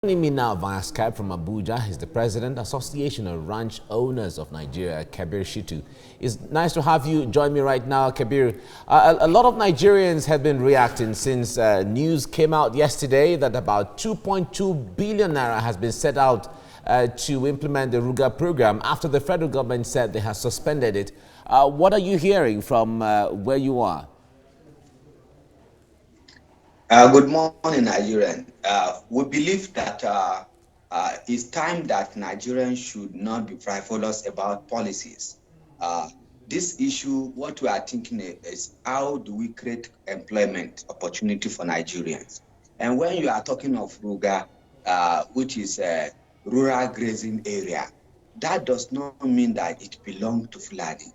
Joining me now via Skype from Abuja is the President, Association of Ranch Owners of Nigeria, Kabir Shitu. It's nice to have you join me right now, Kabir. A lot of Nigerians have been reacting since news came out yesterday that about 2.2 billion naira has been set out to implement the RUGA program after the federal government said they have suspended it. What are you hearing from where you are? Good morning, Nigerian. We believe that it's time that Nigerians should not be frivolous about policies. This issue, what we are thinking is how do we create employment opportunity for Nigerians? And when you are talking of RUGA, which is a rural grazing area, that does not mean that it belongs to Fulani.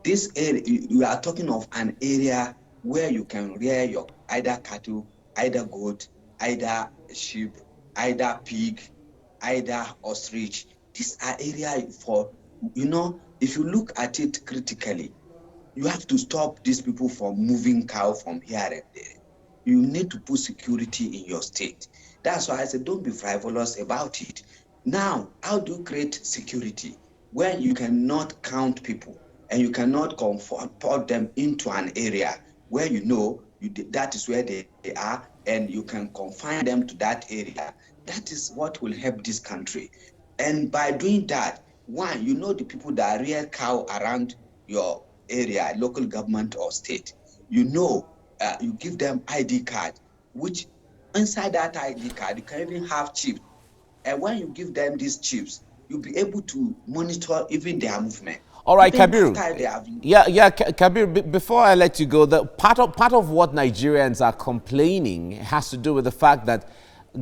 This area, we are talking of an area where you can rear your either cattle, either goat, either sheep, either pig, either ostrich. These are areas for, if you look at it critically, you have to stop these people from moving cow from here and there. You need to put security in your state. That's why I said don't be frivolous about it. Now, how do you create security when you cannot count people and you cannot put them into an area where that is where they are and you can confine them to that area? That is what will help this country. And by doing that, one, the people that rear cow around your area, local government or state, you give them ID card, which inside that ID card, you can even have chips. And when you give them these chips, you'll be able to monitor even their movement. All right, Even Kabir. after they have. Kabir. Before I let you go, the part of what Nigerians are complaining has to do with the fact that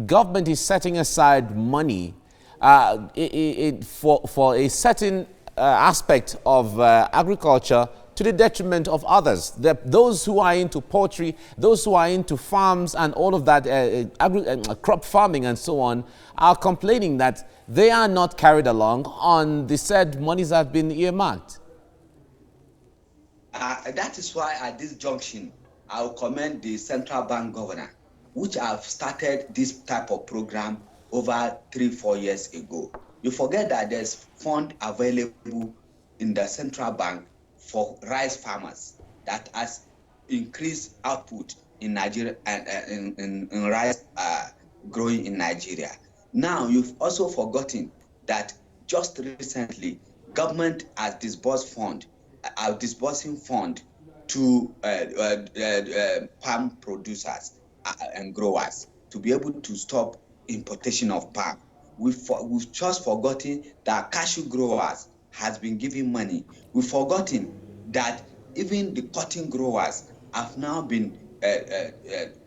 government is setting aside money for a certain aspect of agriculture to the detriment of others. Those who are into poultry, those who are into farms and all of that, crop farming and so on, are complaining that they are not carried along on the said monies that have been earmarked. That is why at this junction, I will commend the central bank governor, which have started this type of program over 3-4 years ago. You forget that there's fund available in the central bank for rice farmers that has increased output in Nigeria and in rice growing in Nigeria. Now, you've also forgotten that just recently, government has disbursed fund, are disbursing fund to palm producers and growers to be able to stop importation of palm. We've just forgotten that cashew growers has been giving money. We've forgotten that even the cotton growers have now been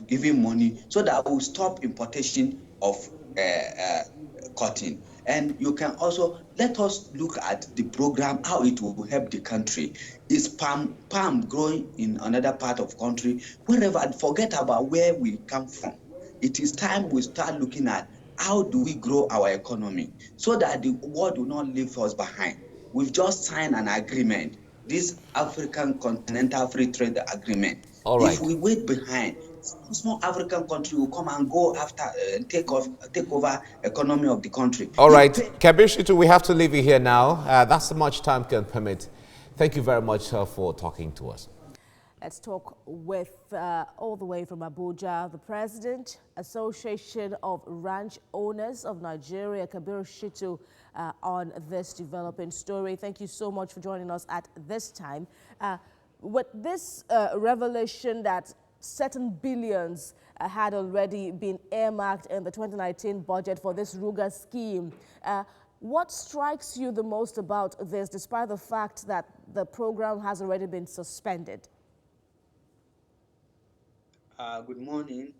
giving money so that we'll stop importation of cotton. And you can also let us look at the program, how it will help the country. Is palm growing in another part of country, wherever? Forget about where we come from. It is time we start looking at how do we grow our economy so that the world will not leave us behind. We've just signed an agreement, this African Continental Free Trade Agreement. All If right. we wait behind, small African country will come and go after take over economy of the country. All right, Kabir Shitu, we have to leave you here now. That's how much time can permit. Thank you very much for talking to us. Let's talk with, all the way from Abuja, the President, Association of Ranch Owners of Nigeria, Kabir Shitu, on this developing story. Thank you so much for joining us at this time. With this revelation that certain billions had already been earmarked in the 2019 budget for this RUGA scheme, what strikes you the most about this, despite the fact that the program has already been suspended? Good morning.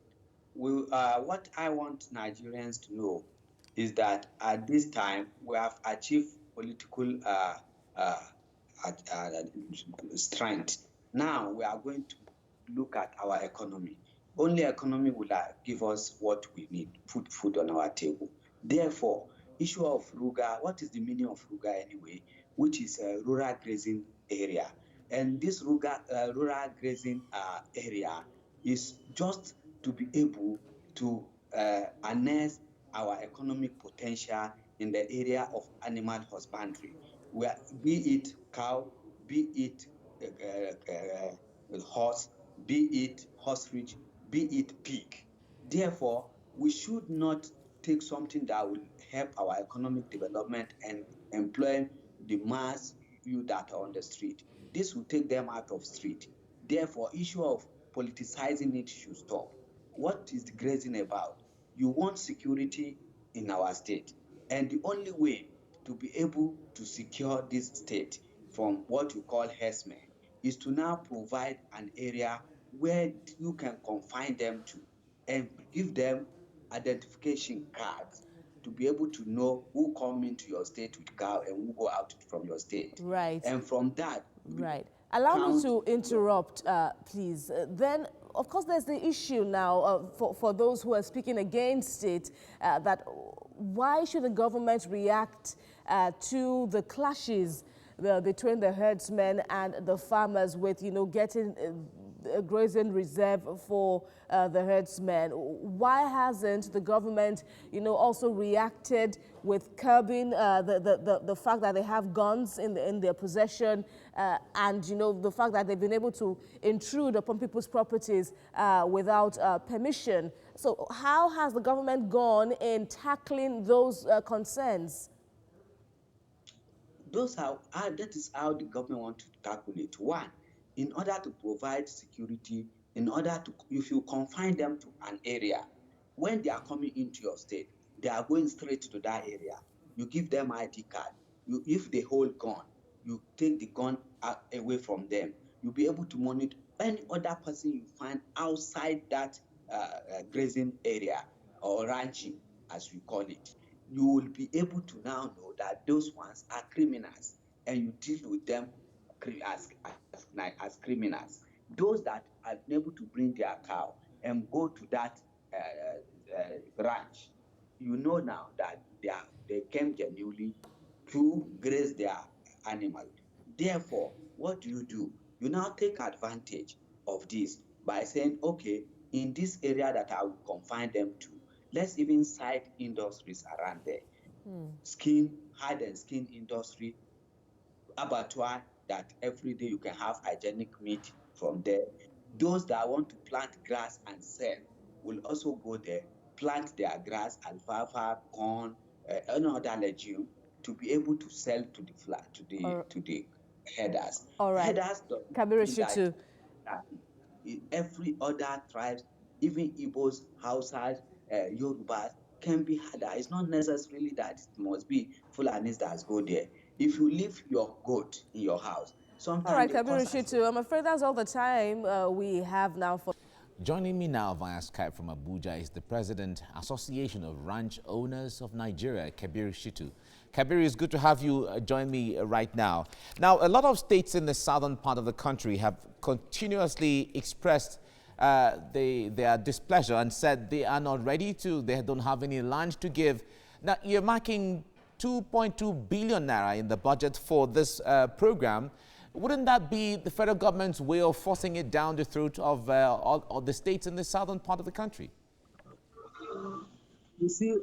What I want Nigerians to know is that at this time we have achieved political strength. Now we are going to look at our economy. Only economy will give us what we need, put food on our table. Therefore, issue of RUGA, what is the meaning of RUGA anyway? Which is a rural grazing area. And this rural grazing area is just to be able to harness our economic potential in the area of animal husbandry, where be it cow, be it horse, be it ostrich, be it pig. Therefore, we should not take something that will help our economic development and employ the mass youth that are on the street. This will take them out of street. Therefore, issue of politicizing it should stop. What is the grazing about? You want security in our state, and the only way to be able to secure this state from what you call herdsmen is to now provide an area where you can confine them to and give them identification cards to be able to know who come into your state with cow and who go out from your state. Right. And from that, Right. Allow me to interrupt, please. Then, of course, there's the issue now for those who are speaking against it, that why should the government react to the clashes between the herdsmen and the farmers with, getting a grazing reserve for the herdsmen? Why hasn't the government, also reacted with curbing the fact that they have guns in their possession and, the fact that they've been able to intrude upon people's properties without permission? So how has the government gone in tackling those concerns? That is how the government want to tackle it. One, in order to provide security, if you confine them to an area, when they are coming into your state, they are going straight to that area. You give them ID card. If they hold gun, you take the gun away from them. You'll be able to monitor any other person you find outside that grazing area or ranching, as we call it. You will be able to now know that those ones are criminals, and you deal with them as criminals. Those that are able to bring their cow and go to that ranch, you know now that they came genuinely to graze their animal. Therefore, what do? You now take advantage of this by saying, okay, in this area that I will confine them to, let's even cite industries around there. Hide and skin industry, abattoir that every day you can have hygienic meat from there. Those that want to plant grass and sell will also go there, plant their grass, alfalfa, corn, any other legume to be able to sell to the herders. All right. Herders Kabiru don't Shitu. every other tribes, even Igbos, Hausas, Yorubas, can be herder. It's not necessarily that it must be Fulanis that go there. If you leave your goat in your house, sometimes All right, Kabiru Shitu, I'm afraid that's all the time we have now for. Joining me now via Skype from Abuja is the President, Association of Ranch Owners of Nigeria, Kabir Shitu. Kabir, it's good to have you join me right now. Now, a lot of states in the southern part of the country have continuously expressed their displeasure and said they are not ready to, they don't have any land to give. Now, you're marking 2.2 billion naira in the budget for this program. Wouldn't that be the federal government's way of forcing it down the throat of all the states in the southern part of the country? You see,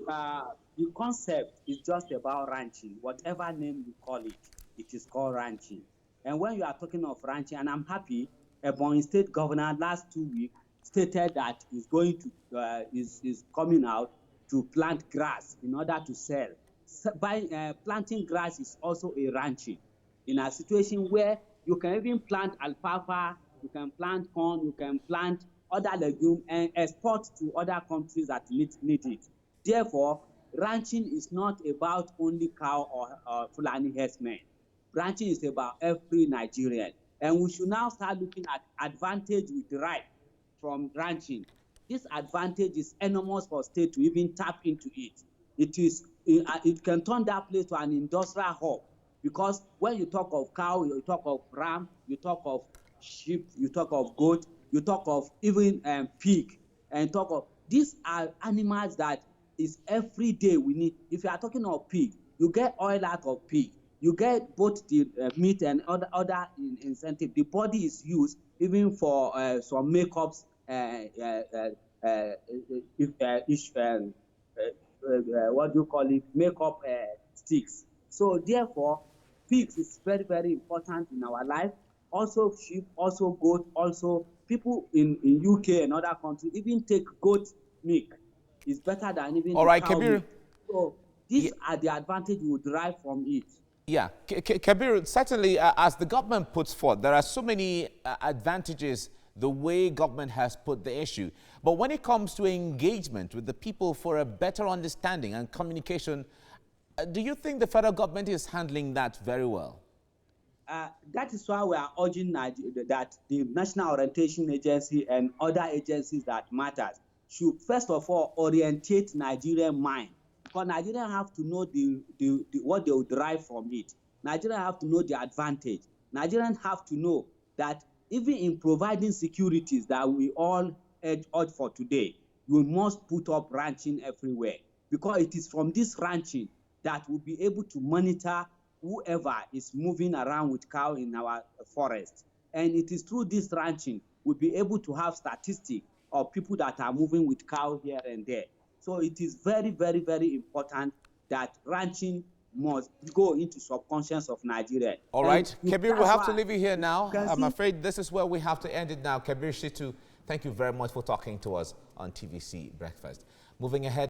the concept is just about ranching. Whatever name you call it, it is called ranching. And when you are talking of ranching, and I'm happy, Ebonyi State Governor last 2 weeks stated that he's going to is coming out to plant grass in order to sell. So planting grass is also a ranching. In a situation where you can even plant alfalfa, you can plant corn, you can plant other legumes and export to other countries that need it. Therefore, ranching is not about only cow or Fulani herdsmen. Ranching is about every Nigerian. And we should now start looking at advantage we derive from ranching. This advantage is enormous for state to even tap into it. It can turn that place to an industrial hub. Because when you talk of cow, you talk of ram, you talk of sheep, you talk of goat, you talk of even pig, and talk of these are animals that is every day we need. If you are talking of pig, you get oil out of pig, you get both the meat and other incentive. The body is used even for some makeups, what do you call it, makeup sticks. So therefore, pigs is very, very important in our life. Also sheep, also goat, also people in UK and other countries even take goat milk. It's better than even All the right, cow Kabir. milk. So these are the advantage we derive from it. Yeah, Kabir, certainly as the government puts forth, there are so many advantages the way government has put the issue. But when it comes to engagement with the people for a better understanding and communication, do you think the federal government is handling that very well? That is why we are urging that the National Orientation Agency and other agencies that matters should first of all orientate Nigerian mind, because Nigerians have to know what they will derive from it. Nigerians have to know the advantage. Nigerians have to know that even in providing securities that we all urge for today, we must put up ranching everywhere, because it is from this ranching that we'll be able to monitor whoever is moving around with cow in our forest. And it is through this ranching we'll be able to have statistics of people that are moving with cow here and there. So it is very, very, very important that ranching must go into subconscious of Nigeria. All right, Kabir, we'll have to why leave you here now. I'm see, afraid this is where we have to end it now. Kabir Shitu, thank you very much for talking to us on TVC Breakfast. Moving ahead.